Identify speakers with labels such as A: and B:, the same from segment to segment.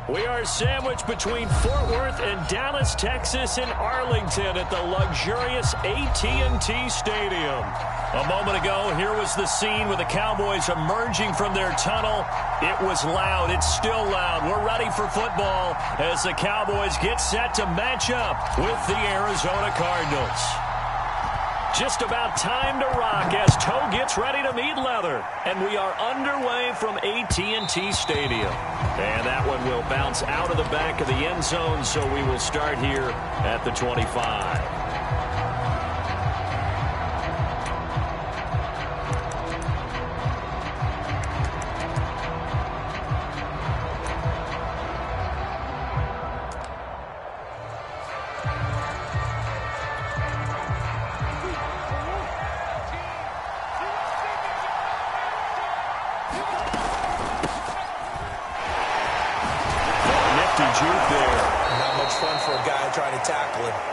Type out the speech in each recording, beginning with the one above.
A: We are sandwiched between Fort Worth and Dallas, Texas, and Arlington at the luxurious AT&T Stadium. A moment ago, here was the scene with the Cowboys emerging from their tunnel. It was loud. It's still loud. We're ready for football as the Cowboys get set to match up with the Arizona Cardinals. Just about time to rock as toe gets ready to meet leather. And we are underway from AT&T Stadium. And that one will bounce out of the back of the end zone, so we will start here at the 25.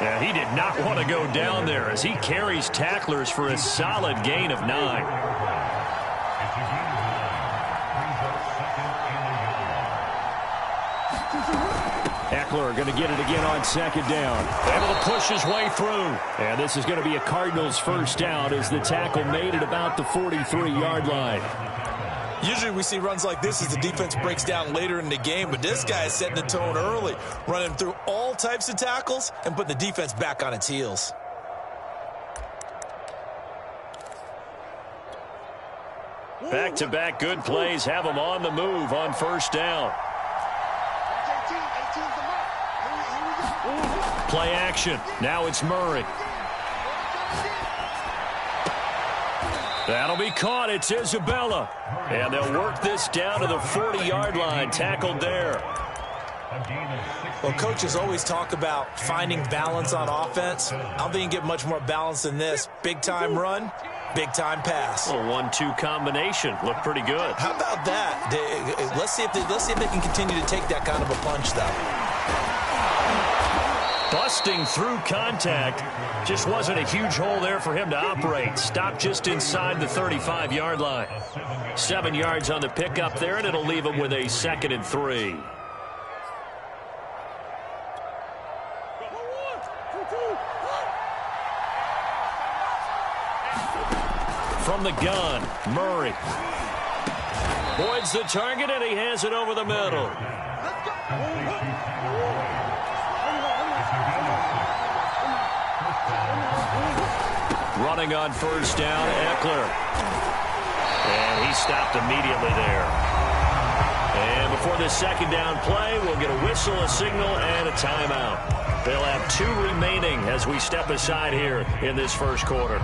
A: Yeah, he did not want to go down there as he carries tacklers for a solid gain of 9. Eckler going to get it again on second down. Able to push his way through. And this is going to be a Cardinals first down as the tackle made at about the 43-yard line.
B: Usually we see runs like this as the defense breaks down later in the game, but this guy is setting the tone early, running through all types of tackles and putting the defense back on its heels.
A: Back-to-back good plays have them on the move on first down. Play action. Now it's Murray. That'll be caught. It's Isabella. And they'll work this down to the 40-yard line. Tackled there.
B: Well, coaches always talk about finding balance on offense. I don't think you get much more balance than this. Big-time run, big-time pass.
A: A 1-2 combination. Looked pretty good.
B: How about that? Let's see if they can continue to take that kind of a punch, though.
A: Busting through contact. Just wasn't a huge hole there for him to operate. Stopped just inside the 35-yard line. 7 yards on the pickup there, and it'll leave him with a 2nd and 3. From the gun, Murray. Boyd's the target, and he has it over the middle. Running on first down, Eckler. And he stopped immediately there. And before this second down play, we'll get a whistle, a signal, and a timeout. They'll have 2 remaining as we step aside here in this first quarter.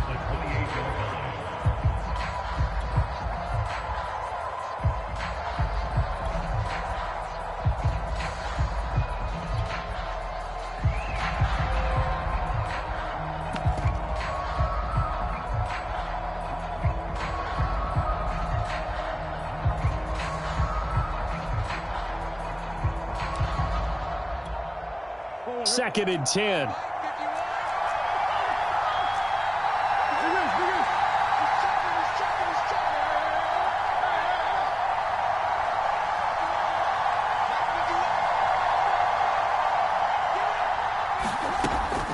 A: Second and 10.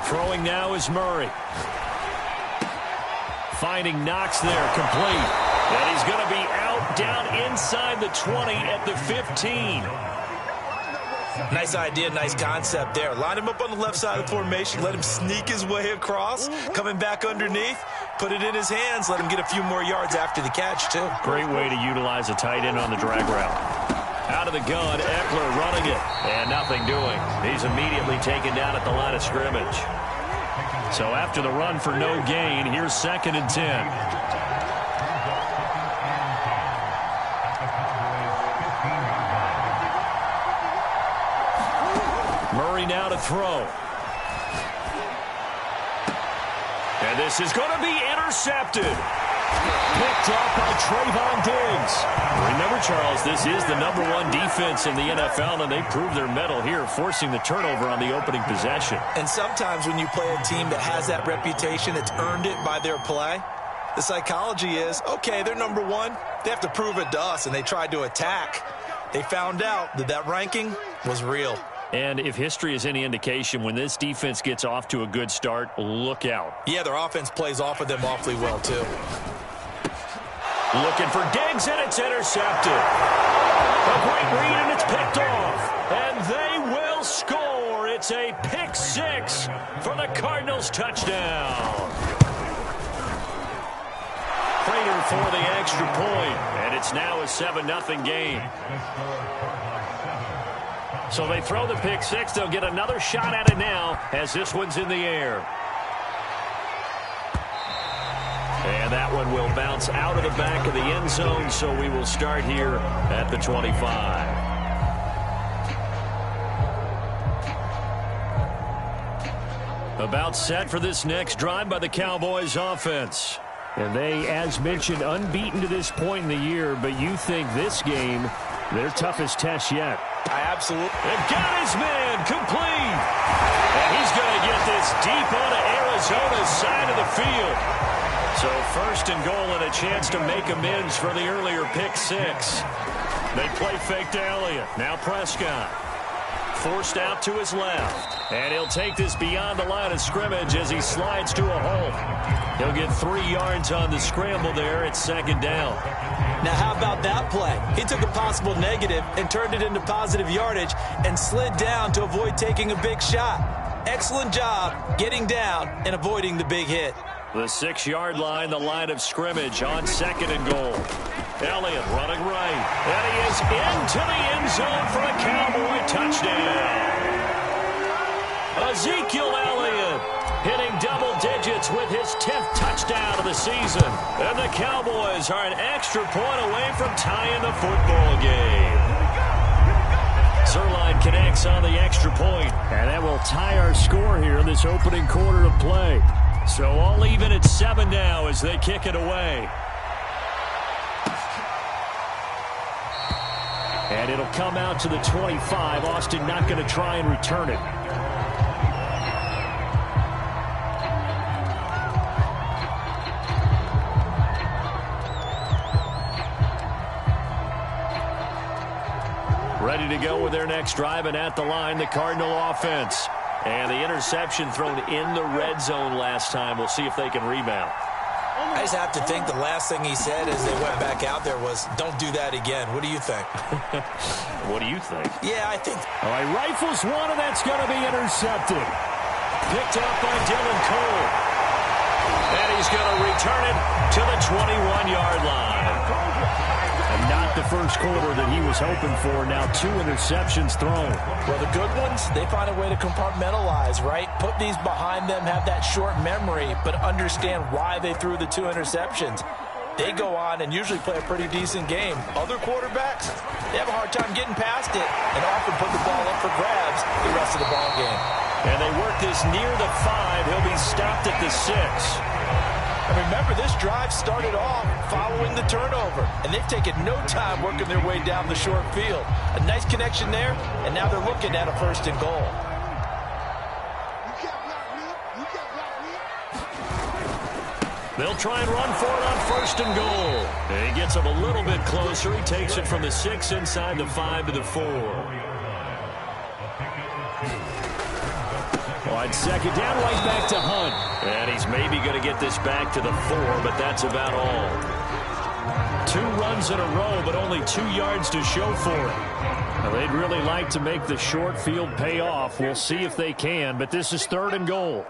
A: Throwing now is Murray. Finding Knox there, complete. And he's going to be out down inside the 20 at the 15.
B: Nice idea, nice concept there. Line him up on the left side of the formation, let him sneak his way across, coming back underneath, put it in his hands, let him get a few more yards after the catch, too.
A: Great way to utilize a tight end on the drag route. Out of the gun, Eckler running it, and nothing doing. He's immediately taken down at the line of scrimmage. So after the run for no gain, here's 2nd and 10. Murray now to throw. And this is going to be intercepted. Picked off by Trayvon Diggs. Remember, Charles, this is the #1 defense in the NFL, and they proved their mettle here, forcing the turnover on the opening possession.
B: And sometimes when you play a team that has that reputation, it's earned it by their play. The psychology is, okay, they're #1. They have to prove it to us, and they tried to attack. They found out that that ranking was real.
A: And if history is any indication, when this defense gets off to a good start, look out.
B: Yeah, their offense plays off of them awfully well, too.
A: Looking for Diggs, and it's intercepted. A great read, and it's picked off. And they will score. It's a pick six for the Cardinals touchdown. Prater for the extra point, and it's now a 7-0 game. So they throw the pick six. They'll get another shot at it now as this one's in the air. And that one will bounce out of the back of the end zone, so we will start here at the 25. About set for this next drive by the Cowboys offense. And they, as mentioned, unbeaten to this point in the year, but you think this game, their toughest test yet.
B: I absolutely.
A: And got his man complete. And he's going to get this deep onto Arizona's side of the field. So first and goal and a chance to make amends for the earlier pick six. They play fake to Elliott. Now Prescott. Forced out to his left. And he'll take this beyond the line of scrimmage as he slides to a hole. He'll get 3 yards on the scramble there. It's second down.
B: Now, how about that play? He took a possible negative and turned it into positive yardage and slid down to avoid taking a big shot. Excellent job getting down and avoiding the big hit.
A: The 6-yard line, the line of scrimmage on second and goal. Elliott running right. And he is into the end zone for a Cowboy touchdown. Ezekiel Elliott hitting double digits with his 10th touchdown of the season. And the Cowboys are an extra point away from tying the football game. Zerline connects on the extra point. And that will tie our score here in this opening quarter of play. So all even at 7 now as they kick it away. And it'll come out to the 25. Austin not going to try and return it. Ready to go with their next drive, and at the line, the Cardinal offense. And the interception thrown in the red zone last time. We'll see if they can rebound.
B: I just have to think the last thing he said as they went back out there was, don't do that again. What do you think?
A: What do you think?
B: Yeah, I think.
A: All right, rifles one, and that's going to be intercepted. Picked up by Dylan Cole. And he's going to return it to the 21-yard line. And not the first quarter that he was hoping for. Now 2 interceptions thrown.
B: Well, the good ones, they find a way to compartmentalize, right? Put these behind them, have that short memory, but understand why they threw the 2 interceptions. They go on and usually play a pretty decent game. Other quarterbacks, they have a hard time getting past it and often put the ball up for grabs the rest of the ball game.
A: And they work this near the 5. He'll be stopped at the 6.
B: And remember, this drive started off following the turnover, and they've taken no time working their way down the short field. A nice connection there, and now they're looking at a first and goal.
A: They'll try and run for it on first and goal. And he gets him a little bit closer. He takes it from the 6 inside the 5 to the 4. On second down, right back to Hunt. And he's maybe going to get this back to the 4, but that's about all. 2 runs in a row, but only 2 yards to show for it. Now, they'd really like to make the short field pay off. We'll see if they can, but this is third and goal.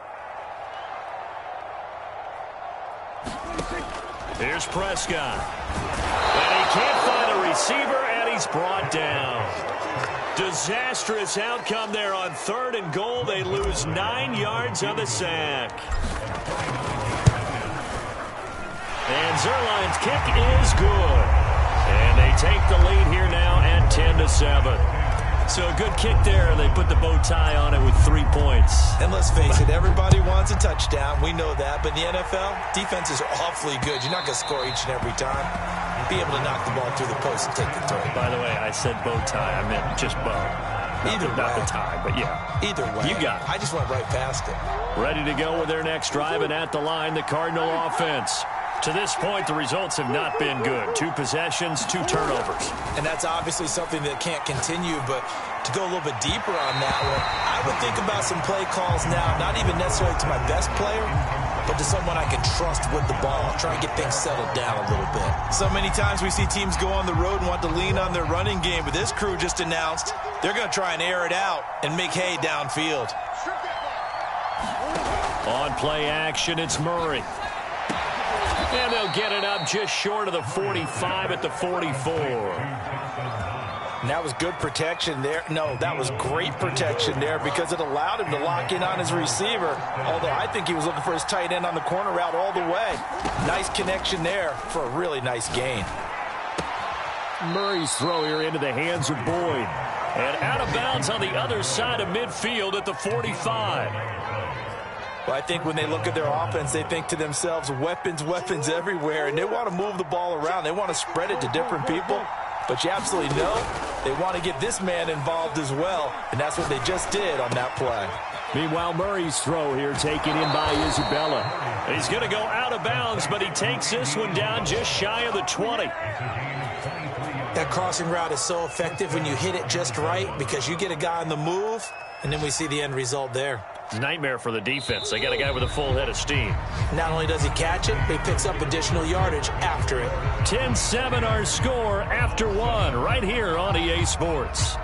A: Here's Prescott. And he can't find a receiver, and he's brought down. Disastrous outcome there on third and goal. They lose 9 yards on the sack. And Zerline's kick is good. And they take the lead here now at 10-7. So a good kick there, and they put the bow tie on it with 3 points.
B: And let's face it, everybody wants a touchdown. We know that. But in the NFL, defenses are awfully good. You're not going to score each and every time. Be able to knock the ball through the post and take the turn.
A: By the way, I said bow tie. I meant just bow. Not the tie, but yeah.
B: Either way.
A: You got it.
B: I just went right past it.
A: Ready to go with their next drive, and at the line, the Cardinal offense. To this point, the results have not been good. 2 possessions, 2 turnovers.
B: And that's obviously something that can't continue, but to go a little bit deeper on that one, I would think about some play calls now, not even necessarily to my best player, but to someone I can trust with the ball, try and get things settled down a little bit. So many times we see teams go on the road and want to lean on their running game, but this crew just announced they're going to try and air it out and make hay downfield.
A: On play action, it's Murray. And they'll get it up just short of the 45 at the 44.
B: And that was good protection there. No, that was great protection there because it allowed him to lock in on his receiver, although I think he was looking for his tight end on the corner route all the way. Nice connection there for a really nice gain.
A: Murray's throw here into the hands of Boyd. And out of bounds on the other side of midfield at the 45.
B: Well, I think when they look at their offense, they think to themselves, weapons, weapons everywhere, and they want to move the ball around. They want to spread it to different people, but you absolutely know they want to get this man involved as well, and that's what they just did on that play.
A: Meanwhile, Murray's throw here taken in by Isabella. He's going to go out of bounds, but he takes this one down just shy of the 20.
B: That crossing route is so effective when you hit it just right because you get a guy on the move, and then we see the end result there.
A: Nightmare for the defense. They got a guy with a full head of steam.
B: Not only does he catch it, he picks up additional yardage after it.
A: 10-7 our score after 1 right here on EA Sports.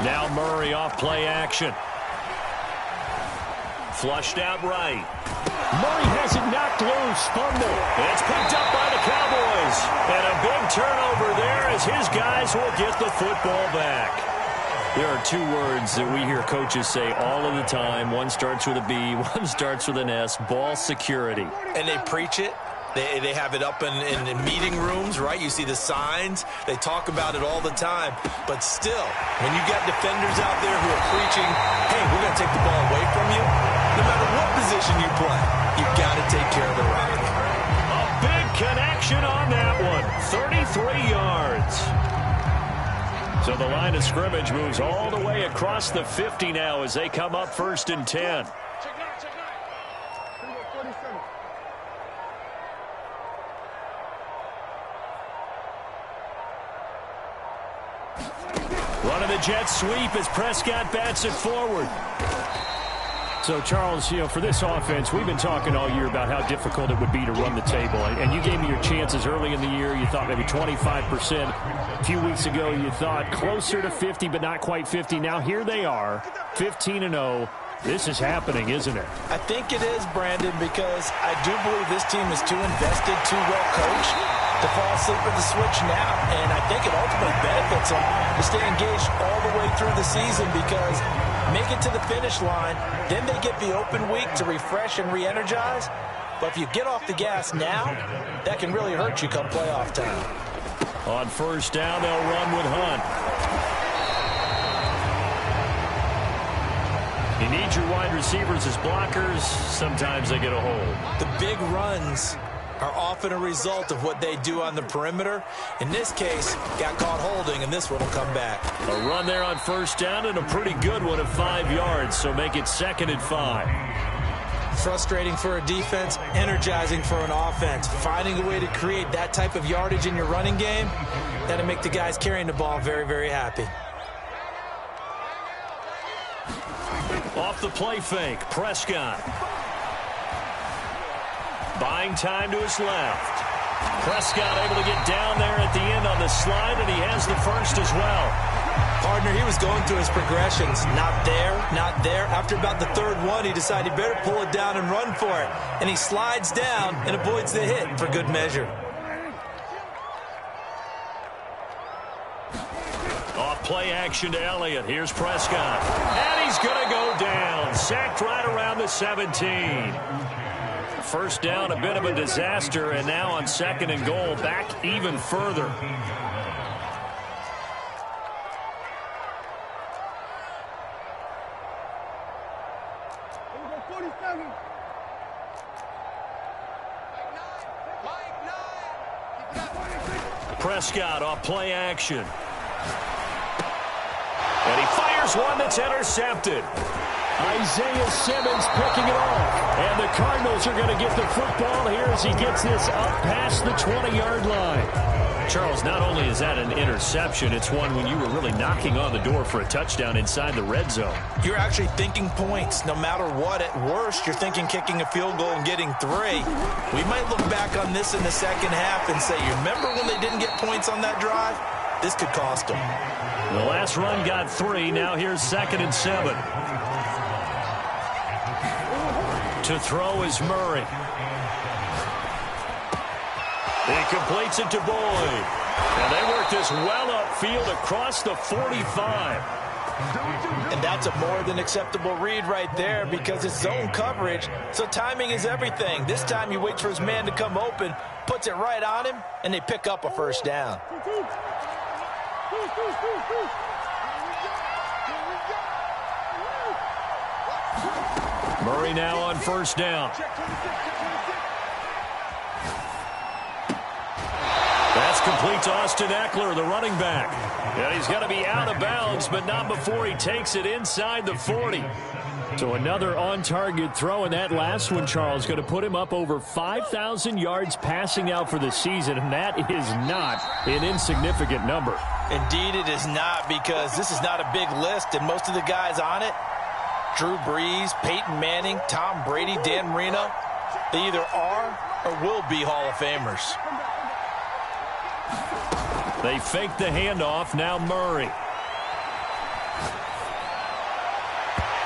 A: Now Murray off play action. Flushed out right. Murray has it knocked loose. Fumble. It's picked up by the Cowboys. And a big turnover there as his guys will get the football back. There are 2 words that we hear coaches say all of the time. One starts with a B, one starts with an S. Ball security.
B: And they preach it. They have it up in meeting rooms, right? You see the signs. They talk about it all the time. But still, when you got defenders out there who are preaching, hey, we're going to take the ball away from you, no matter what position you play, you've got to take care of the rock.
A: A big connection on that one. 33 yards. So the line of scrimmage moves all the way across the 50 now as they come up 1st and 10. Running the jet sweep as Prescott bats it forward. So, Charles, for this offense, we've been talking all year about how difficult it would be to run the table. And you gave me your chances early in the year. You thought maybe 25%. A few weeks ago, you thought closer to 50, but not quite 50. Now, here they are, 15-0. This is happening, isn't it?
B: I think it is, Brandon, because I do believe this team is too invested, too well coached to fall asleep at the switch now. And I think it ultimately benefits them to stay engaged all the way through the season because make it to the finish line, then they get the open week to refresh and re-energize. But if you get off the gas now, that can really hurt you come playoff time.
A: On 1st down, they'll run with Hunt. You need your wide receivers as blockers. Sometimes they get a hold.
B: The big runs are often a result of what they do on the perimeter. In this case, got caught holding, and this one will come back.
A: A run there on 1st down and a pretty good one of 5 yards, so make it 2nd and 5.
B: Frustrating for a defense, energizing for an offense. Finding a way to create that type of yardage in your running game, that'll make the guys carrying the ball very, very happy.
A: Off the play fake, Prescott. Buying time to his left. Prescott able to get down there at the end on the slide, and he has the first as well.
B: Partner, he was going through his progressions. Not there, not there. After about the 3rd one, he decided he better pull it down and run for it. And he slides down and avoids the hit for good measure.
A: Off play action to Elliott. Here's Prescott. And he's going to go down. Sacked right around the 17. 1st down, a bit of a disaster, and now on 2nd and goal, back even further. Prescott off play action. And he fires one that's intercepted. Isaiah Simmons picking it off. And the Cardinals are going to get the football here as he gets this up past the 20-yard line. Charles, not only is that an interception, it's one when you were really knocking on the door for a touchdown inside the red zone.
B: You're actually thinking points. No matter what, at worst, you're thinking kicking a field goal and getting 3. We might look back on this in the second half and say, you remember when they didn't get points on that drive? This could cost them.
A: The last run got 3. Now here's 2nd and 7. To throw is Murray. He completes it to Boyd. And they work this well upfield across the 45.
B: And that's a more than acceptable read right there because it's zone coverage, so timing is everything. This time he waits for his man to come open, puts it right on him, and they pick up a first down.
A: Murray now on first down. That's complete to Austin Eckler, the running back. And he's going to be out of bounds, but not before he takes it inside the 40. So another on-target throw, and that last one, Charles, going to put him up over 5,000 yards passing out for the season, and that is not an insignificant number.
B: Indeed it is not, because this is not a big list, and most of the guys on it, Drew Brees, Peyton Manning, Tom Brady, Dan Marino, they either are or will be Hall of Famers.
A: They fake the handoff, now Murray.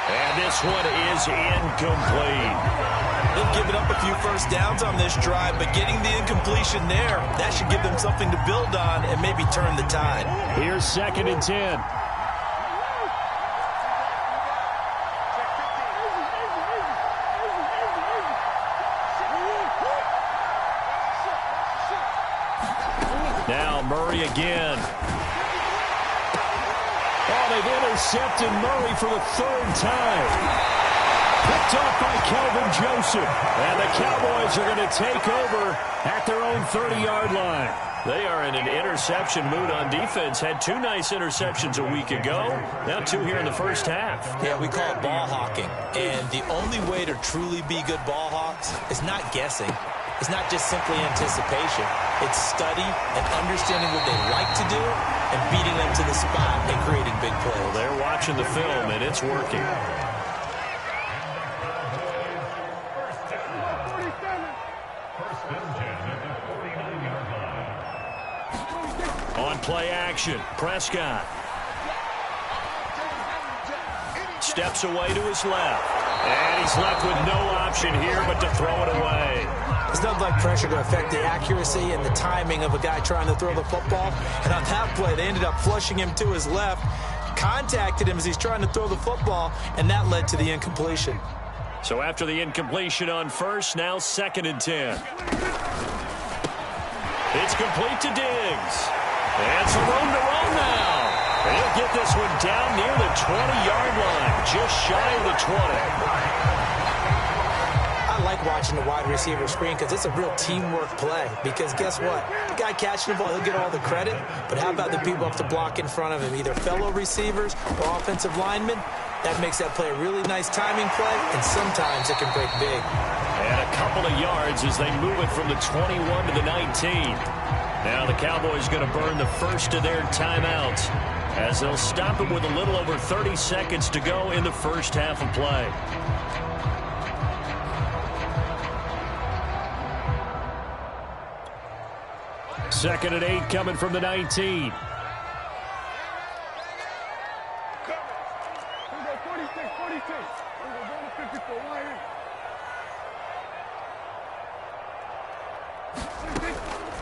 A: And this one is incomplete.
B: They've given up a few first downs on this drive, but getting the incompletion there, that should give them something to build on and maybe turn the tide.
A: Here's 2nd and 10. Now Murray again. Oh, they've intercepted Murray for the 3rd time. Picked off by Kelvin Joseph. And the Cowboys are going to take over at their own 30-yard line. They are in an interception mood on defense. Had 2 nice interceptions a week ago. Now 2 here in the first half.
B: Yeah, we call it ball hawking. And the only way to truly be good ball hawks is not guessing. It's not just simply anticipation. It's study and understanding what they like to do and beating them to the spot and creating big plays.
A: Well, they're watching the film, and it's working. On play action, Prescott. Steps away to his left. And he's left with no option here but to throw it away.
B: It's not like pressure to affect the accuracy and the timing of a guy trying to throw the football. And on that play, they ended up flushing him to his left, contacted him as he's trying to throw the football, and that led to the incompletion.
A: So after the incompletion on first, now 2nd and 10. It's complete to Diggs. And some room to run now. And he'll get this one down near the 20-yard line, just shy of the 20.
B: I like watching the wide receiver screen because it's a real teamwork play. Because guess what? The guy catching the ball, he'll get all the credit. But how about the people up to block in front of him, either fellow receivers or offensive linemen? That makes that play a really nice timing play, and sometimes it can break big.
A: And a couple of yards as they move it from the 21 to the 19. Now the Cowboys going to burn the first of their timeouts as they'll stop it with a little over 30 seconds to go in the first half of play. Second and 8 coming from the 19.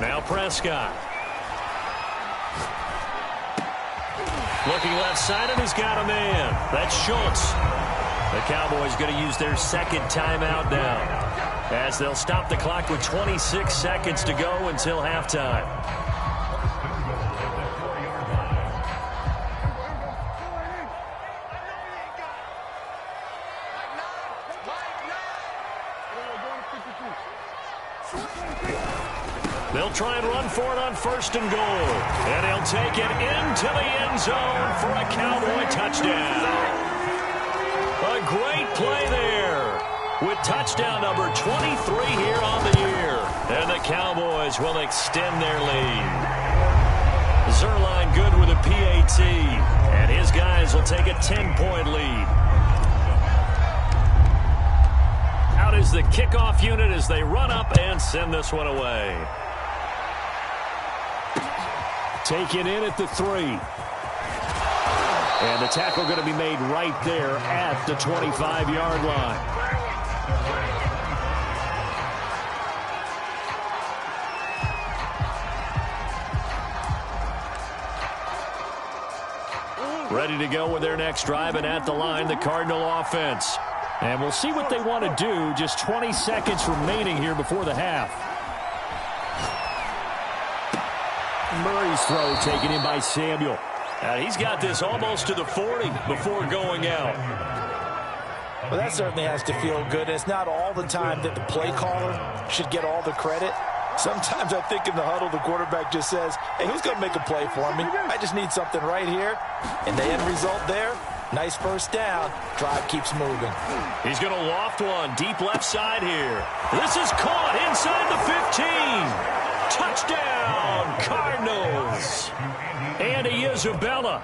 A: Now Prescott. Looking left side, and he's got a man. That's Schultz. The Cowboys going to use their second timeout now, as they'll stop the clock with 26 seconds to go until halftime. They'll try and run for it on 1st and goal. And he'll take it into the end zone for a Cowboy touchdown. A great play there with touchdown number 23 here on the year. And the Cowboys will extend their lead. Zerline good with a PAT. And his guys will take a 10-point lead. Out is the kickoff unit as they run up and send this one away. Taken in at the 3. And the tackle going to be made right there at the 25-yard line. Ready to go with their next drive, and at the line, the Cardinal offense. And we'll see what they want to do. Just 20 seconds remaining here before the half. Murray's throw taken in by Samuel. He's got this almost to the 40 before going out.
B: Well, that certainly has to feel good. It's not all the time that the play caller should get all the credit. Sometimes I think in the huddle, the quarterback just says, hey, who's going to make a play for me? I just need something right here. And the end result there, nice first down. Drive keeps moving.
A: He's going to loft one deep left side here. This is caught inside the 15. Touchdown, Cardinals. Andy Isabella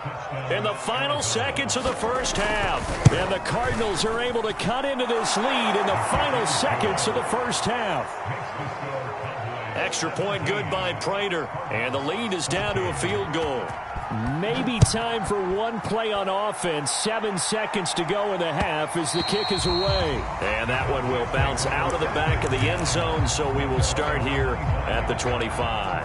A: in the final seconds of the first half. And the Cardinals are able to cut into this lead in the final seconds of the first half. Extra point good by Prater. And the lead is down to a field goal. Maybe time for one play on offense. 7 seconds to go in the half as the kick is away. And that one will bounce out of the back of the end zone, so we will start here at the 25.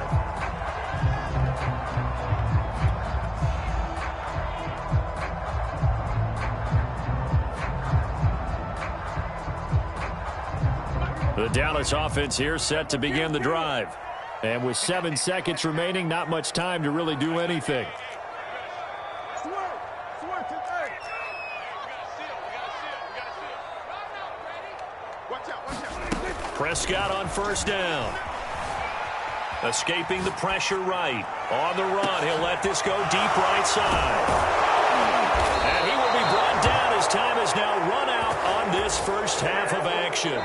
A: The Dallas offense here set to begin the drive. And with 7 seconds remaining, not much time to really do anything. Prescott on first down. Escaping the pressure right. On the run, he'll let this go deep right side. And he will be brought down as time has now run out on this first half of action.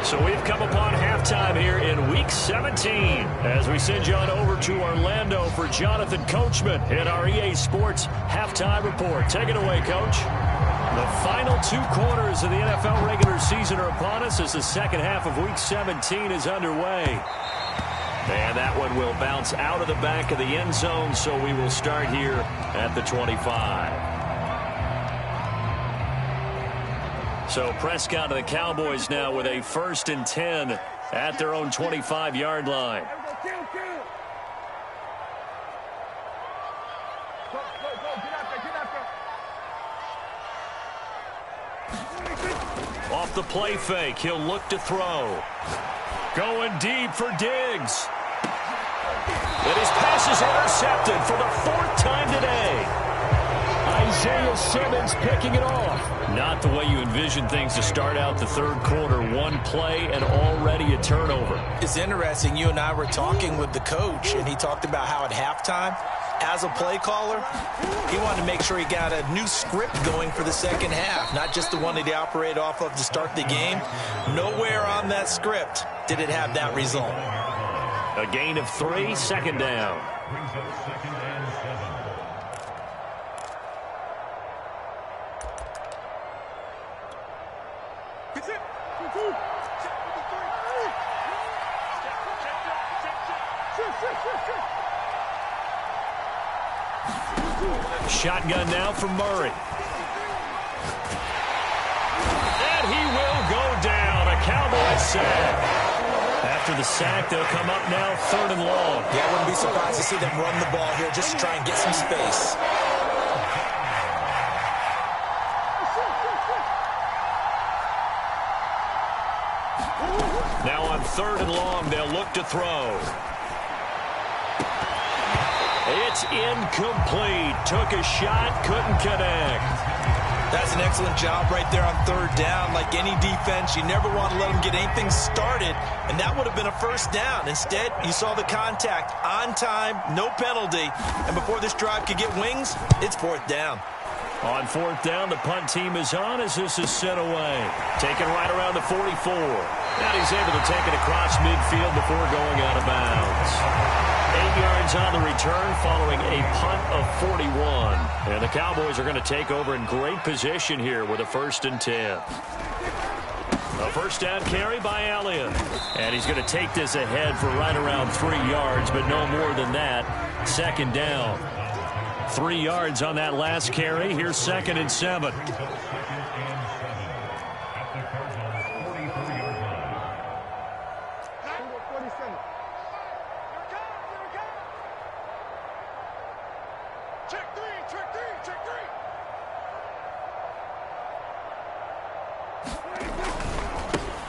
A: So we've come upon halftime here in Week 17 as we send you on over to Orlando for Jonathan Coachman in our EA Sports Halftime Report. Take it away, Coach. The final 2 quarters of the NFL regular season are upon us as the second half of Week 17 is underway. And that one will bounce out of the back of the end zone, so we will start here at the 25. So Prescott and the Cowboys now with a 1st and 10 at their own 25-yard line. Off the play fake, he'll look to throw. Going deep for Diggs. And his pass is intercepted for the 4th time today. Isaiah Simmons picking it off. Not the way you envision things to start out the 3rd quarter. 1 play and already a turnover.
B: It's interesting. You and I were talking with the coach, and he talked about how at halftime, as a play caller, he wanted to make sure he got a new script going for the second half, not just the one that he operated off of to start the game. Nowhere on that script did it have that result.
A: A gain of 3, 2nd down. Shotgun now from Murray. And he will go down. A Cowboy sack. After the sack, they'll come up now 3rd and long.
B: Yeah, I wouldn't be surprised to see them run the ball here just to try and get some space.
A: Now on 3rd and long, they'll look to throw. It's incomplete. Took a shot, couldn't connect.
B: That's an excellent job right there on third down. Like any defense, you never want to let them get anything started, and that would have been a first down. Instead, you saw the contact on time, no penalty, and before this drive could get wings, it's fourth down.
A: On fourth down, the punt team is on as this is sent away. Taken right around the 44. And he's able to take it across midfield before going out of bounds. 8 yards on the return following a punt of 41. And the Cowboys are going to take over in great position here with a 1st and 10. A first down carry by Elliott. And he's going to take this ahead for right around 3 yards, but no more than that. 2nd down. 3 yards on that last carry. Here's 2nd and 7.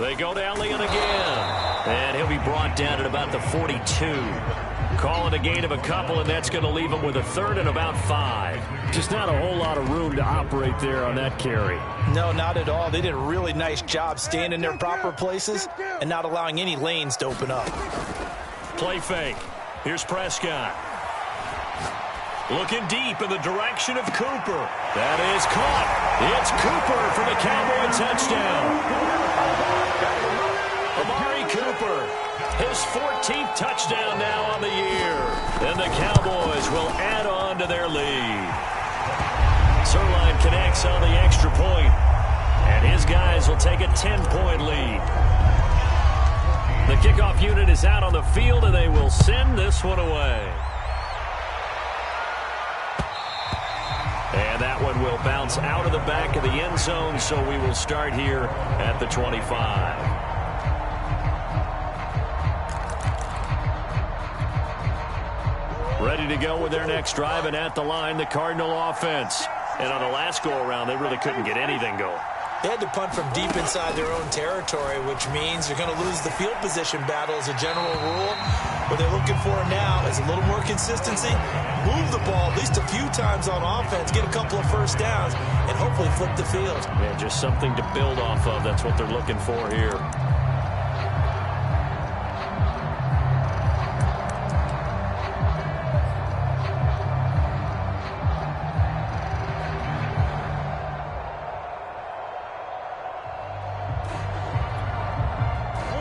A: They go to Elliott again. And he'll be brought down at about the 42. Call it a gain of a couple, and that's going to leave him with a 3rd and about 5. Just not a whole lot of room to operate there on that carry.
B: No, not at all. They did a really nice job staying in their proper places and not allowing any lanes to open up.
A: Play fake. Here's Prescott. Looking deep in the direction of Cooper. That is caught. It's Cooper for the Cowboy touchdown. Amari Cooper, his 14th touchdown now on the year. And the Cowboys will add on to their lead. Sirline connects on the extra point. And his guys will take a 10-point lead. The kickoff unit is out on the field, and they will send this one away. And that one will bounce out of the back of the end zone, so we will start here at the 25. Ready to go with their next drive, and at the line, the Cardinal offense. And on the last go-around, they really couldn't get anything going.
B: They had to punt from deep inside their own territory, which means they're going to lose the field position battle as a general rule. What they're looking for now is a little more consistency, move the ball at least a few times on offense, get a couple of first downs, and hopefully flip the field.
A: Man, just something to build off of. That's what they're looking for here.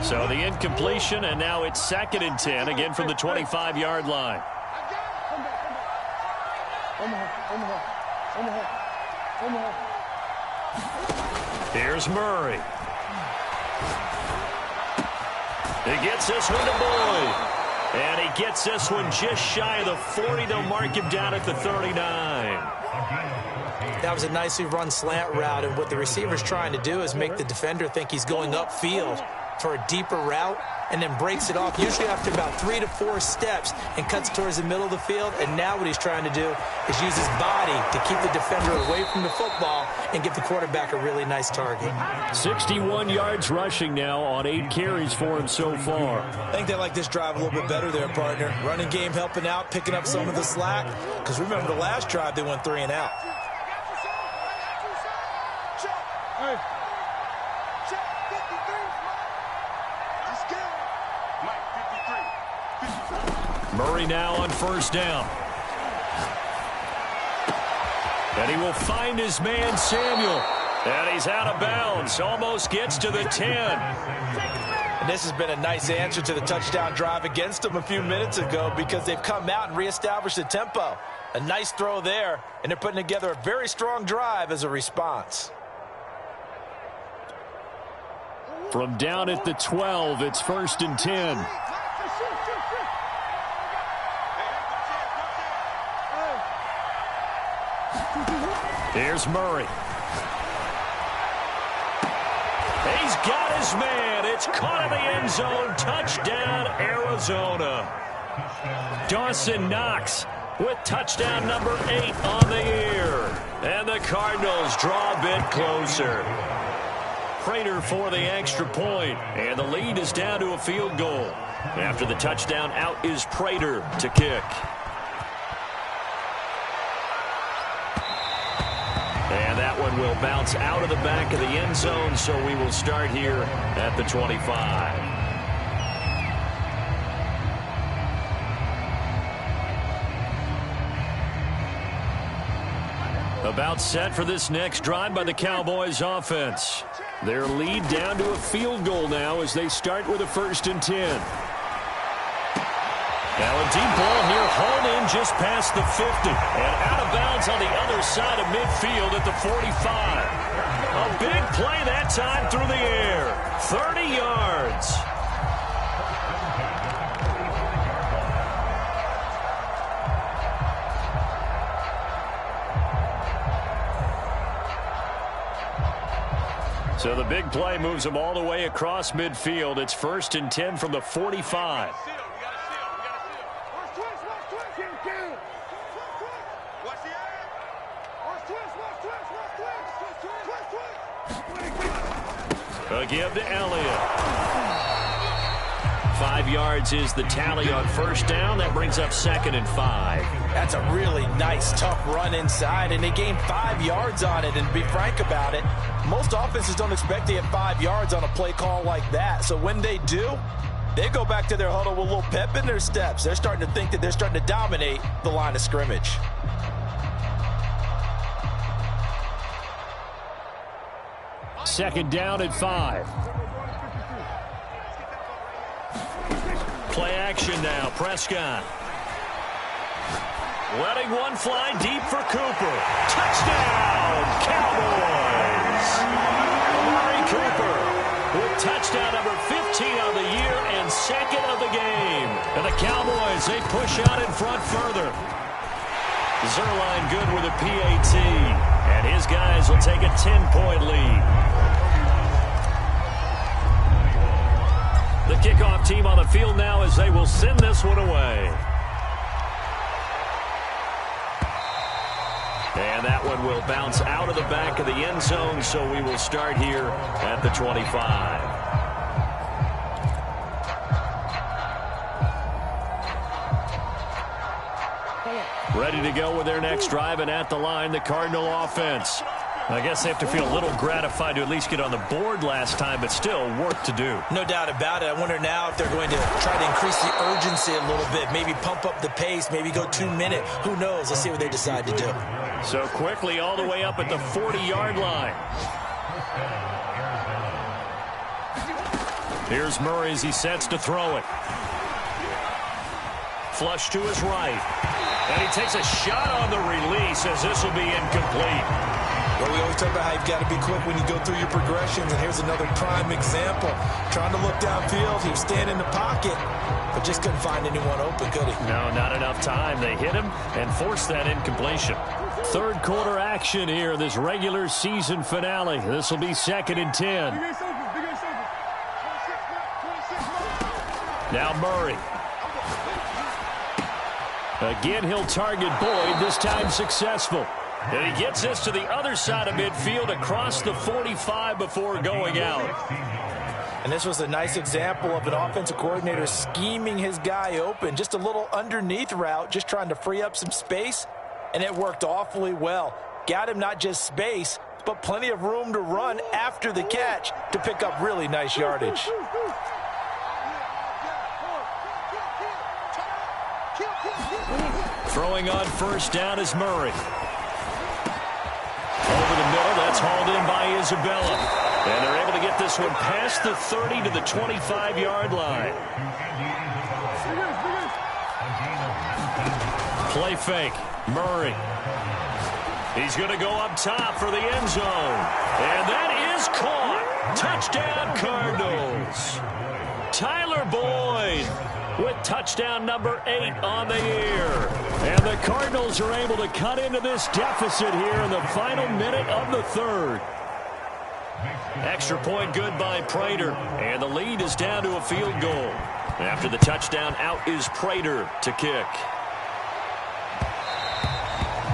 A: So the incompletion, and now it's 2nd and 10, again from the 25-yard line. Here's Murray. He gets this one to Boyd. And he gets this one just shy of the 40. They'll mark him down at the 39.
B: That was a nicely run slant route, and what the receiver's trying to do is make the defender think he's going upfield for a deeper route, and then breaks it off, usually after about 3 to 4 steps, and cuts towards the middle of the field. And now what he's trying to do is use his body to keep the defender away from the football and give the quarterback a really nice target.
A: 61 yards rushing now on 8 carries for him so far.
B: I think they like this drive a little bit better there, partner. Running game helping out, picking up some of the slack, because remember the last drive they went 3 and out.
A: Murray now on first down. And he will find his man, Samuel. And he's out of bounds. Almost gets to the 10.
B: And this has been a nice answer to the touchdown drive against them a few minutes ago, because they've come out and reestablished the tempo. A nice throw there, and they're putting together a very strong drive as a response.
A: From down at the 12, it's 1st and 10. Here's Murray. He's got his man. It's caught in the end zone. Touchdown, Arizona. Dawson Knox with touchdown number 8 on the year. And the Cardinals draw a bit closer. Prater for the extra point. And the lead is down to a field goal. After the touchdown, out is Prater to kick. And that one will bounce out of the back of the end zone, so we will start here at the 25. About set for this next drive by the Cowboys offense. Their lead down to a field goal now as they start with a 1st and 10. Now a deep ball here, hauled in just past the 50. And out of bounds on the other side of midfield at the 45. A big play that time through the air. 30 yards. So the big play moves them all the way across midfield. It's 1st and 10 from the 45. A give to Elliott. 5 yards is the tally on 1st down. That brings up 2nd and 5.
B: That's a really nice, tough run inside, and they gained 5 yards on it. And to be frank about it, most offenses don't expect to get 5 yards on a play call like that. So when they do, they go back to their huddle with a little pep in their steps. They're starting to think that they're starting to dominate the line of scrimmage.
A: Second down at 5. Play action now. Prescott. Letting one fly deep for Cooper. Touchdown, Cowboys! Amari Cooper with touchdown number 15 on the year and 2nd of the game. And the Cowboys, they push out in front further. Zerline good with a PAT. And his guys will take a 10-point lead. The kickoff team on the field now as they will send this one away. And that one will bounce out of the back of the end zone, so we will start here at the 25. Ready to go with their next drive, and at the line, the Cardinal offense. I guess they have to feel a little gratified to at least get on the board last time, but still work to do.
B: No doubt about it. I wonder now if they're going to try to increase the urgency a little bit, maybe pump up the pace, maybe go 2-minute. Who knows? Let's see what they decide to do.
A: So quickly all the way up at the 40-yard line. Here's Murray as he sets to throw it. Flush to his right. And he takes a shot on the release as this will be incomplete.
B: Well, we always talk about how you've got to be quick when you go through your progressions, and here's another prime example. Trying to look downfield, he was standing in the pocket, but just couldn't find anyone open, could he?
A: No, not enough time. They hit him and forced that incompletion. Third quarter action here, this regular season finale. This will be 2nd and 10. Now Murray. Again, he'll target Boyd, this time successful. And he gets this to the other side of midfield across the 45 before going out.
B: And this was a nice example of an offensive coordinator scheming his guy open. Just a little underneath route, just trying to free up some space. And it worked awfully well. Got him not just space, but plenty of room to run after the catch to pick up really nice yardage.
A: Throwing on 1st down is Murray. Over the middle, that's hauled in by Isabella. And they're able to get this one past the 30 to the 25-yard line. Play fake. Murray. He's going to go up top for the end zone. And that is caught. Touchdown, Cardinals. Tyler Boyd with touchdown number 8 on the year. And the Cardinals are able to cut into this deficit here in the final minute of the 3rd. Extra point good by Prater. And the lead is down to a field goal. After the touchdown, out is Prater to kick.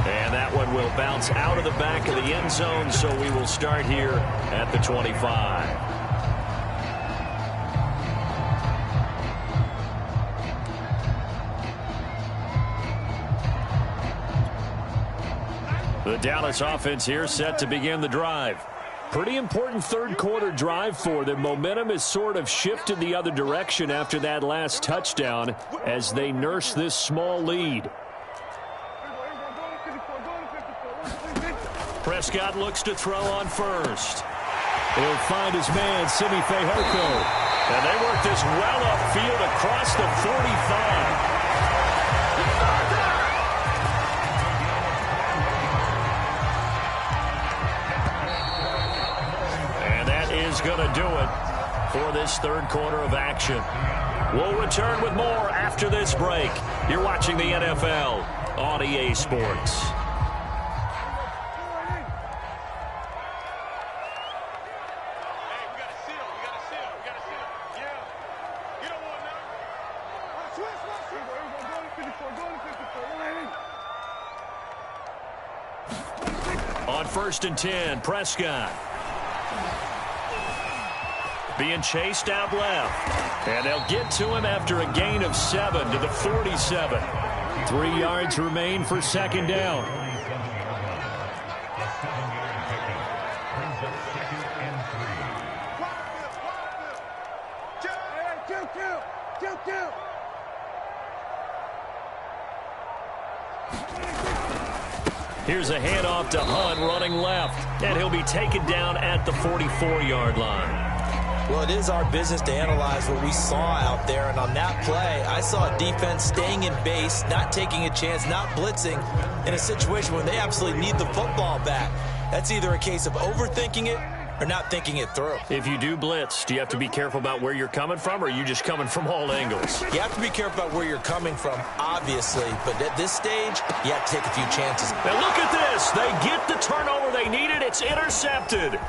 A: And that one will bounce out of the back of the end zone, so we will start here at the 25. The Dallas offense here set to begin the drive. Pretty important third-quarter drive for them. Momentum has sort of shifted the other direction after that last touchdown as they nurse this small lead. Prescott looks to throw on first. He'll find his man, Simi Fehoko. And they work this well upfield across the 45. Is going to do it for this third quarter of action. We'll return with more after this break. You're watching the NFL on EA Sports. On 1st and 10, Prescott. Being chased out left. And they'll get to him after a gain of 7 to the 47. 3 yards remain for second down. Here's a handoff to Hunt running left. And he'll be taken down at the 44-yard line.
B: Well, it is our business to analyze what we saw out there. And on that play, I saw a defense staying in base, not taking a chance, not blitzing in a situation where they absolutely need the football back. That's either a case of overthinking it or not thinking it through.
A: If you do blitz, do you have to be careful about where you're coming from, or are you just coming from all angles?
B: You have to be careful about where you're coming from, obviously. But at this stage, you have to take a few chances.
A: And look at this. They get the turnover they needed. It's intercepted.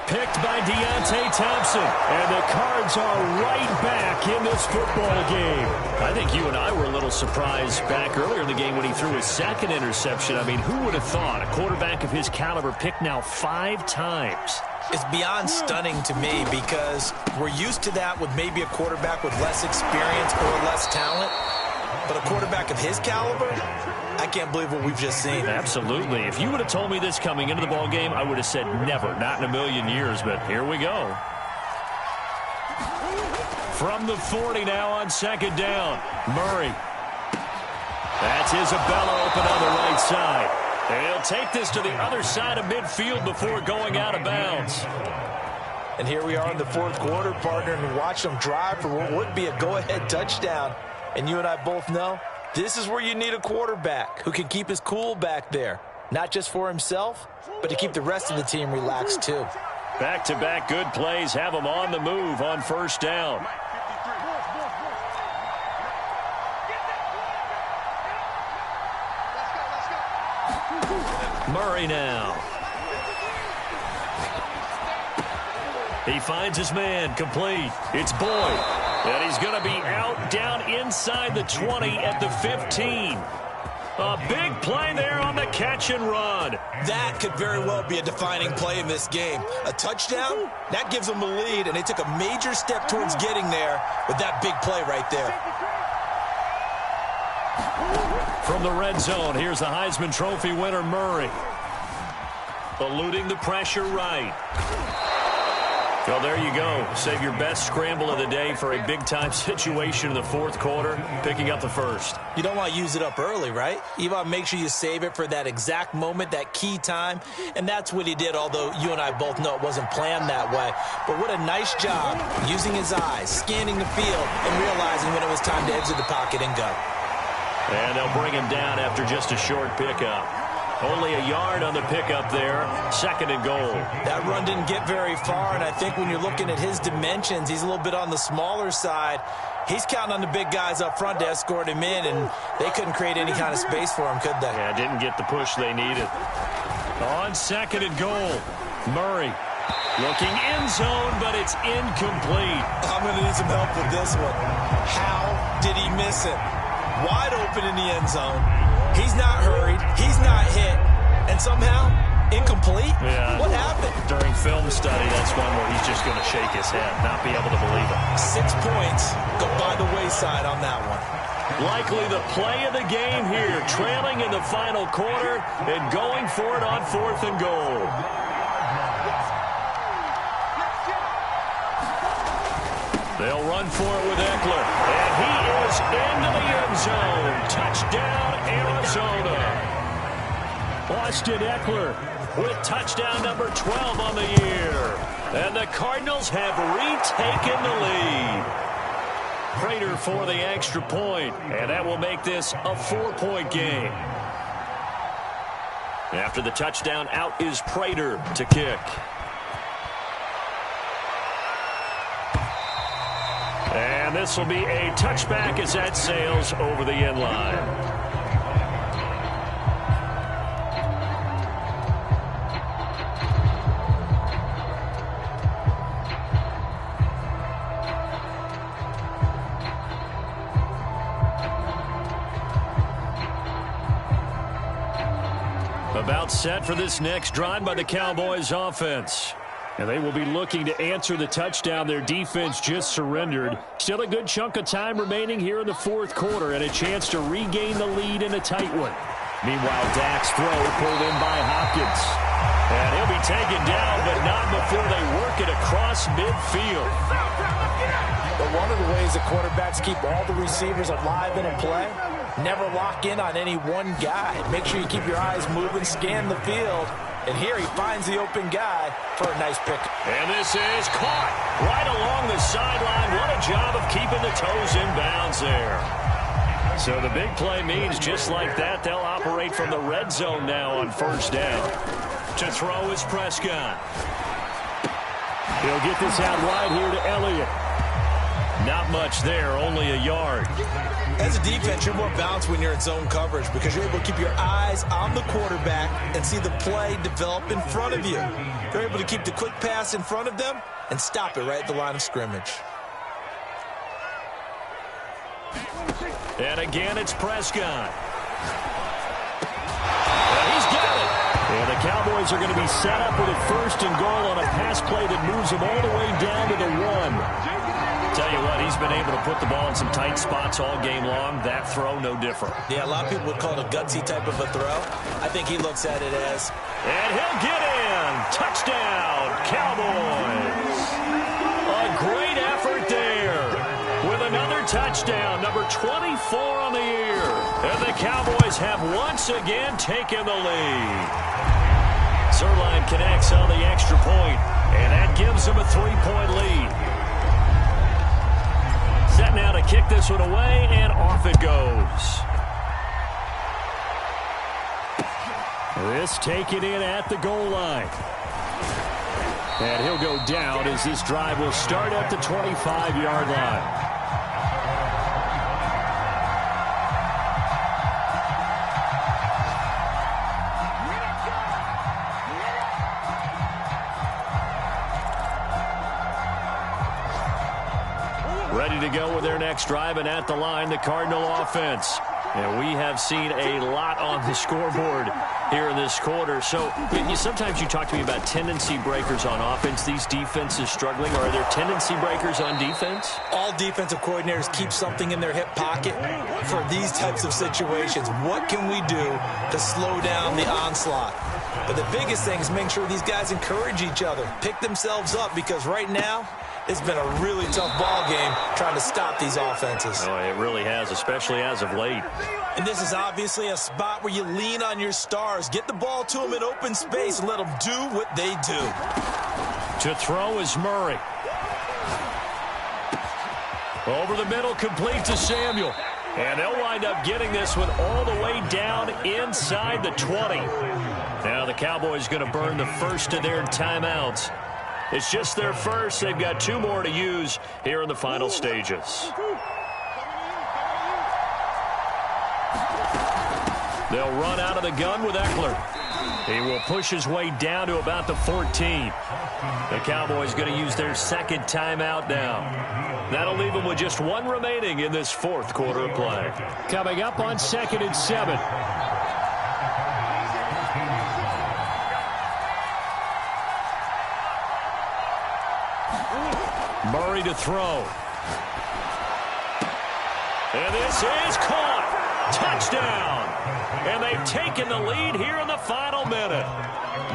A: Picked by Deontay Thompson. And the Cards are right back in this football game. I think you and I were a little surprised back earlier in the game when he threw his second interception. I mean, who would have thought a quarterback of his caliber picked now 5 times?
B: It's beyond stunning to me because we're used to that with maybe a quarterback with less experience or less talent. But a quarterback of his caliber, I can't believe what we've just seen.
A: Absolutely. If you would have told me this coming into the ball game, I would have said never, not in a million years. But here we go. From the 40 now on second down, Murray. That's Isabella open on the right side. And he'll take this to the other side of midfield before going out of bounds.
B: And here we are in the fourth quarter, partner, and watch them drive for what would be a go-ahead touchdown. And you and I both know this is where you need a quarterback who can keep his cool back there. Not just for himself, but to keep the rest of the team relaxed too.
A: Back-to-back good plays have them on the move on first down. Murray now. He finds his man, complete. It's Boyd. And he's going to be out down inside the 20 at the 15. A big play there on the catch and run.
B: That could very well be a defining play in this game. A touchdown, that gives them a lead, and they took a major step towards getting there with that big play right there.
A: From the red zone, here's the Heisman Trophy winner, Murray. Eluding the pressure right. Well, there you go. Save your best scramble of the day for a big-time situation in the fourth quarter, picking up the first.
B: You don't want to use it up early, right? You want to make sure you save it for that exact moment, that key time, and that's what he did, although you and I both know it wasn't planned that way. But what a nice job using his eyes, scanning the field, and realizing when it was time to exit the pocket and go.
A: And they'll bring him down after just a short pickup. Only a yard on the pickup there. Second and goal.
B: That run didn't get very far, and I think when you're looking at his dimensions, he's a little bit on the smaller side. He's counting on the big guys up front to escort him in, and they couldn't create any kind of space for him, could they?
A: Yeah, didn't get the push they needed. On second and goal, Murray looking end zone, but it's incomplete.
B: I'm going to need some help with this one. How did he miss it? Wide open in the end zone. He's not hurried. He's not hit. And somehow, incomplete?
A: Yeah.
B: What happened?
A: During film study, that's one where he's just going to shake his head, not be able to believe it.
B: 6 points go by the wayside on that one.
A: Likely the play of the game here, trailing in the final quarter and going for it on 4th and goal. They'll run for it with Eckler, and he is into the end zone. Touchdown, Arizona. Austin Eckler with touchdown number 12 on the year. And the Cardinals have retaken the lead. Prater for the extra point, and that will make this a 4-point game. After the touchdown, out is Prater to kick. And this will be a touchback as that sails over the end line. About set for this next drive by the Cowboys offense. And they will be looking to answer the touchdown their defense just surrendered. Still a good chunk of time remaining here in the 4th quarter and a chance to regain the lead in a tight one. Meanwhile, Dak's throw pulled in by Hopkins. And he'll be taken down, but not before they work it across midfield.
B: But one of the ways the quarterbacks keep all the receivers alive in a play, never lock in on any one guy. Make sure you keep your eyes moving, scan the field. And here he finds the open guy for a nice pick.
A: And this is caught right along the sideline. What a job of keeping the toes in bounds there. So the big play means just like that, they'll operate from the red zone now on 1st down. To throw is Prescott. He'll get this out wide here to Elliott. Not much there, only a yard.
B: As a defense, you're more balanced when you're in zone coverage because you're able to keep your eyes on the quarterback and see the play develop in front of you. You're able to keep the quick pass in front of them and stop it right at the line of scrimmage.
A: And again, it's Prescott. And he's got it. And the Cowboys are going to be set up with a 1st and goal on a pass play that moves them all the way down to the 1. Tell you what, he's been able to put the ball in some tight spots all game long. That throw, no different.
B: Yeah, a lot of people would call it a gutsy type of a throw. I think he looks at it as...
A: And he'll get in. Touchdown, Cowboys. A great effort there. With another touchdown, number 24 on the year. And the Cowboys have once again taken the lead. Zerline connects on the extra point, and that gives them a 3-point lead. Set now to kick this one away, and off it goes. This taken in at the goal line. And he'll go down as this drive will start at the 25-yard line. Ready to go with their next drive, and at the line, the Cardinal offense. And we have seen a lot on the scoreboard here in this quarter. So sometimes you talk to me about tendency breakers on offense. These defenses struggling. Are there tendency breakers on defense?
B: All defensive coordinators keep something in their hip pocket for these types of situations. What can we do to slow down the onslaught? But the biggest thing is make sure these guys encourage each other, pick themselves up, because right now, it's been a really tough ball game trying to stop these offenses.
A: Oh, it really has, especially as of late.
B: And this is obviously a spot where you lean on your stars. Get the ball to them in open space and let them do what they do.
A: To throw is Murray. Over the middle, complete to Samuel. And they'll wind up getting this one all the way down inside the 20. Now the Cowboys going to burn the first of their timeouts. It's just their first. They've got 2 more to use here in the final stages. They'll run out of the gun with Eckler. He will push his way down to about the 14. The Cowboys going to use their second timeout now. That'll leave them with just 1 remaining in this 4th quarter of play. Coming up on 2nd and 7. Murray to throw. And this is caught. Touchdown. And they've taken the lead here in the final minute.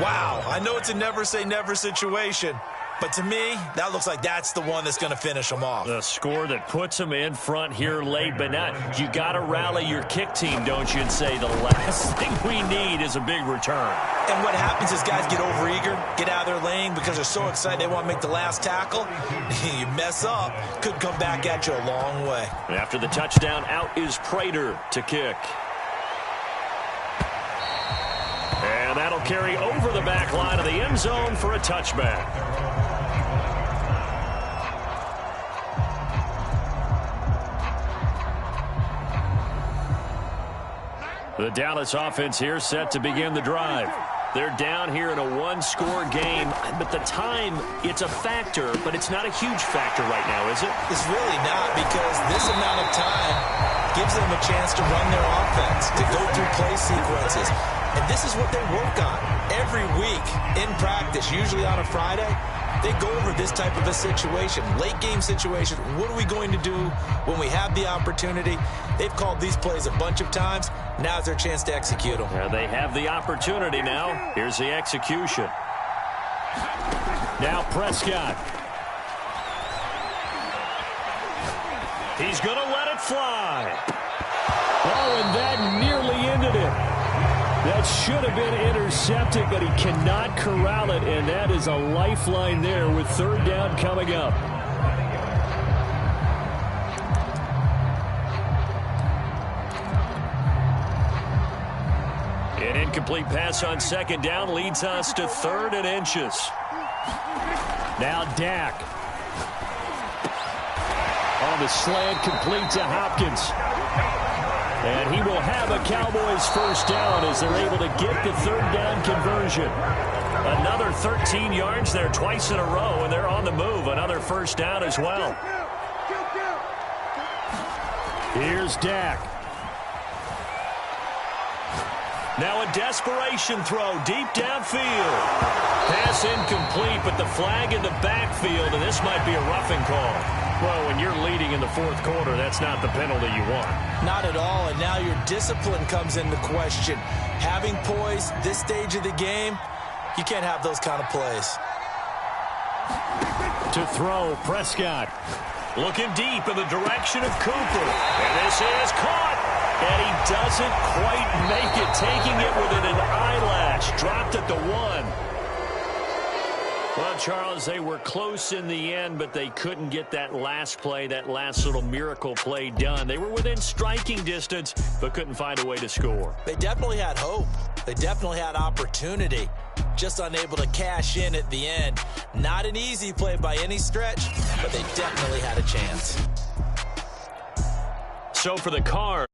B: Wow, I know it's a never-say-never situation, but to me, that looks like that's the one that's going to finish them off.
A: The score that puts them in front here late, but not. You got to rally your kick team, don't you, and say the last thing we need is a big return.
B: And what happens is guys get overeager, get out of their lane because they're so excited they want to make the last tackle. You mess up, could come back at you a long way.
A: After the touchdown, out is Prater to kick. And that'll carry over the back line of the end zone for a touchback. The Dallas offense here set to begin the drive. They're down here in a one-score game, but the time, it's a factor, but it's not a huge factor right now, is it?
B: It's really not, because this amount of time gives them a chance to run their offense, to go through play sequences. And this is what they work on every week in practice, usually on a Friday. They go over this type of a situation, late game situation. What are we going to do when we have the opportunity? They've called these plays a bunch of times. Now's their chance to execute them.
A: Yeah, they have the opportunity now. Here's the execution. Now Prescott. He's going to let it fly. Oh, and that nearly ended it. That should have been intercepted, but he cannot corral it, and that is a lifeline there with third down coming up. An incomplete pass on second down leads us to 3rd and inches. Now Dak. On the slant, complete to Hopkins. And he will have a Cowboys first down as they're able to get the third down conversion. Another 13 yards there twice in a row, and they're on the move. Another first down as well. Here's Dak. Now a desperation throw deep downfield. Pass incomplete, but the flag in the backfield, and this might be a roughing call. Well, when you're leading in the fourth quarter, that's not the penalty you want.
B: Not at all, and now your discipline comes into question. Having poise this stage of the game, you can't have those kind of plays.
A: To throw, Prescott. Looking deep in the direction of Cooper. And this is caught. And he doesn't quite make it, taking it within an eyelash. Dropped at the 1. Well, Charles, they were close in the end, but they couldn't get that last play, that last little miracle play done. They were within striking distance, but couldn't find a way to score.
B: They definitely had hope. They definitely had opportunity. Just unable to cash in at the end. Not an easy play by any stretch, but they definitely had a chance.
A: So for the Cards,